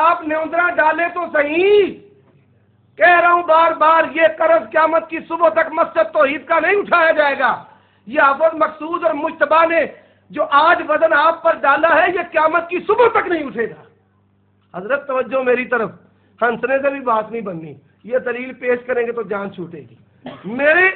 آپ न्योंदरा डाले तो सही। कह रहा हूं बार बार, ये कर्ज क़यामत की सुबह तक मस्जिद तौहीद का नहीं उठाया जाएगा। ये अव्वल मकसूद और मुज्तबा ने जो आज वजन आप पर डाला है, ये क़यामत की सुबह तक नहीं उठेगा। हजरत तवज्जो मेरी तरफ, हंसने से भी बात नहीं बननी, ये दलील पेश करेंगे तो जान छूटेगी। मेरे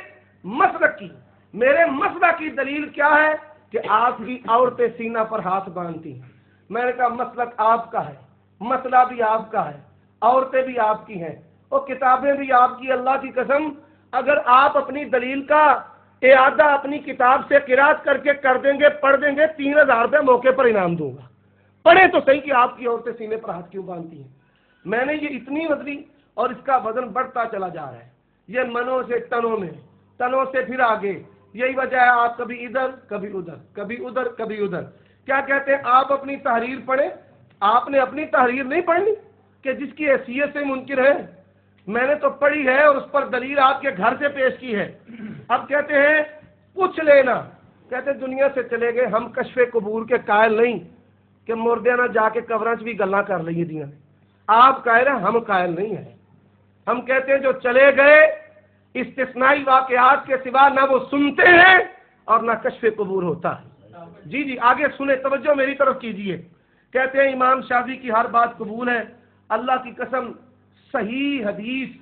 मसलक की दलील क्या है कि आपकी औरतें सीना पर हाथ बांधती हैं। मैंने कहा मसलक आपका है, मसला भी आपका है, औरतें भी आपकी हैं और किताबें भी आपकी। अल्लाह की कसम, अगर आप अपनी दलील का इआदा अपनी किताब से किरात करके कर देंगे, पढ़ देंगे, 3000 रुपये मौके पर इनाम दूंगा। पढ़े तो सही कि आपकी औरतें सीने पर हाथ क्यों बांधती हैं। मैंने ये इतनी बदली और इसका वजन बढ़ता चला जा रहा है। ये मनों से तनों में, तनों से फिर आगे। यही वजह है आप कभी इधर कभी उधर, कभी उधर कभी उधर। क्या कहते हैं, आप अपनी तहरीर पढ़े। आपने अपनी तहरीर नहीं पढ़नी कि जिसकी हैसियत से मुनकिर है। मैंने तो पढ़ी है और उस पर दलील आपके घर से पेश की है। अब कहते हैं पूछ लेना, कहते दुनिया से चले गए, हम कश्फे कबूर के कायल नहीं कि मुर्दे ना जाके कब्रां च भी गल्लां कर लईए दियां। आप कायल हैं, हम कायल नहीं हैं। हम कहते हैं जो चले गए इस्तिस्नाई वाक़यात के सिवा ना वो सुनते हैं और ना कश्फे कबूर होता है। जी जी आगे सुने, तवज्जो मेरी तरफ कीजिए। कहते हैं इमाम शाफी की हर बात कबूल है। अल्लाह की कसम, सही हदीस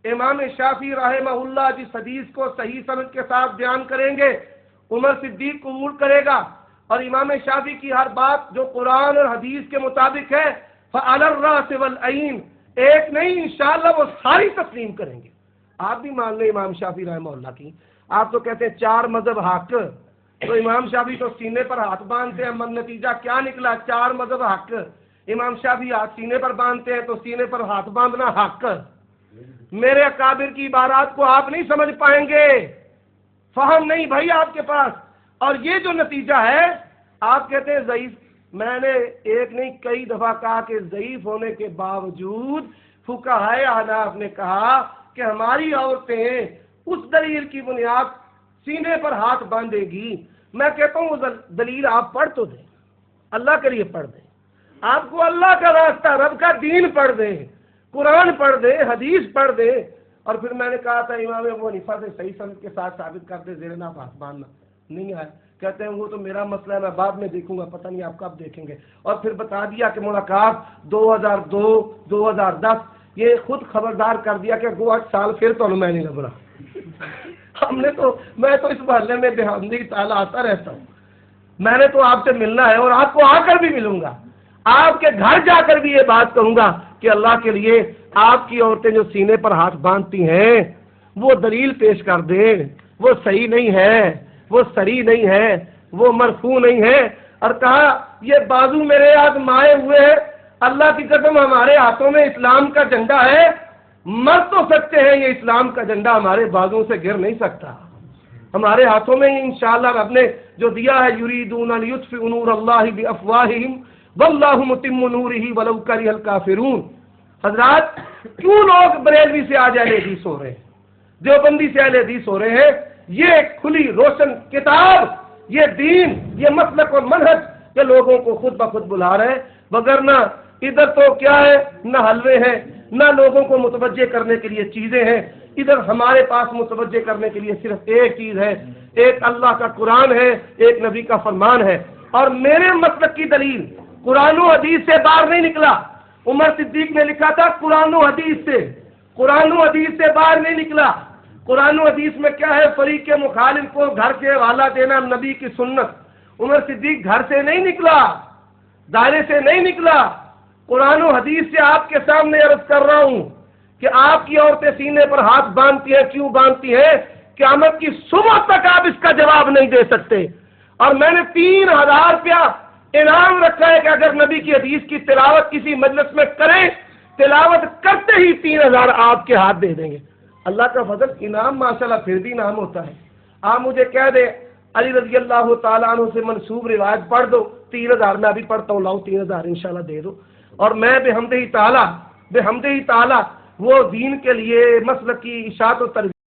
इमाम शाफी रहमहुल्लाह जिस हदीस को सही सनद के साथ बयान करेंगे, उमर सिद्दीक कबूल करेगा। और इमाम शाफी की हर बात जो कुरान और हदीस के मुताबिक है, फअलर रास वल ऐन, एक नहीं इंशाअल्लाह वो सारी तस्लीम करेंगे। आप भी मान लें इमाम शाफी रहमहुल्लाह की। आप तो कहते हैं 4 मजहब हक, तो इमाम शाफी तो सीने पर हाथ बांधते हैं, मन नतीजा क्या निकला, 4 मजहब हक। इमाम शाफी हाथ सीने पर बांधते हैं तो सीने पर हाथ बांधना हक। मेरे अकाबिर की इबारात को आप नहीं समझ पाएंगे, फहम नहीं भाई आपके पास। और ये जो नतीजा है, आप कहते हैं ज़ईफ। मैंने एक नहीं कई दफा कहा कि ज़ईफ होने के बावजूद फुक़हाए अहनाफ ने कहा कि हमारी औरतें उस दलील की बुनियाद सीने पर हाथ बांधेगी। मैं कहता हूँ वो दलील आप पढ़ तो दें, अल्लाह के लिए पढ़ दें। आपको अल्लाह का रास्ता, रब का दीन पढ़ दे, कुरान पढ़ दे, हदीस पढ़ दे। और फिर मैंने कहा था इमाम अबू हनीफा से सही सनद के साथ साबित कर दे ज़ेर नाफ हाथ बांधना नहीं आया। कहते हैं वो तो मेरा मसला है, मैं बाद में देखूंगा, पता नहीं आप कब देखेंगे। और फिर बता दिया कि मुलाकात 2002 2010, ये खुद खबरदार कर दिया कि 8 साल फिर तो मैं नहीं लग रहा। मैं तो इस मोहल्ले में बेहमदी ताला आता रहता हूँ। मैंने तो आपसे मिलना है और आपको आकर भी मिलूंगा, आपके घर जाकर भी ये बात कहूंगा कि अल्लाह के लिए आपकी औरतें जो सीने पर हाथ बांधती हैं वो दलील पेश कर दें। वो सही नहीं है, वो सरी नहीं है, वो मरफू नहीं है। और कहा ये बाजू मेरे आजमाए हुए हैं, अल्लाह की कसम हमारे हाथों में इस्लाम का झंडा है। मर तो सकते हैं, ये इस्लाम का झंडा हमारे बाजुओं से गिर नहीं सकता। हमारे हाथों में इंशाअल्लाह रब ने जो दिया है, युरीदूना लियुत्फिउ नूरल्लाहि बिअफ़वाहिहिम वल्लाहु मुतिम्मु नूरिही वलौ करिहल काफ़िरून। हजरात, क्यों लोग बरेलवी से आज अहले हदीस हो रहे हैं, देवबंदी से अहले हदीस हो रहे हैं? ये खुली रोशन किताब, ये दीन, ये मसलक और मनहज के लोगों को खुद ब खुद बुला रहे हैं। वगरना इधर तो क्या है, न हलवे हैं, न लोगों को मुतवज्जे करने के लिए चीजें हैं। इधर हमारे पास मुतवज्जे करने के लिए सिर्फ एक चीज है, एक अल्लाह का कुरान है, एक नबी का फरमान है। और मेरे मसलक की दलील कुरान और हदीस से बाहर नहीं निकला। उमर सिद्दीक ने लिखा था कुरान और हदीस से, कुरान और हदीस से बाहर नहीं निकला। कुरान और हदीस में क्या है, फरीक के मुखालिफ को घर के हवाला देना नबी की सुन्नत। उमर सिद्दीक घर से नहीं निकला, दायरे से नहीं निकला। कुरान और हदीस से आपके सामने अर्ज कर रहा हूं कि आपकी औरतें सीने पर हाथ बांधती हैं, क्यों बांधती हैं? क़यामत की सुबह तक आप इसका जवाब नहीं दे सकते। और मैंने 3000 रुपया इनाम रखा है कि अगर नबी की हदीस की तिलावत किसी मजलिस में करें, तिलावत करते ही 3000 आपके हाथ दे देंगे। अल्लाह का फजल, इनाम माशाल्लाह फिर भी इनाम होता है। आप मुझे कह दे अली रज़ी अल्लाह तआला अन्हु से मनसूब रिवायत पढ़ दो, 3000 मैं अभी पढ़ता हूँ, लाओ 3000 इंशाल्लाह दे दो। और मैं बेहमदे ही ताला वो दीन के लिए मसलक की इशाअत और तरगीब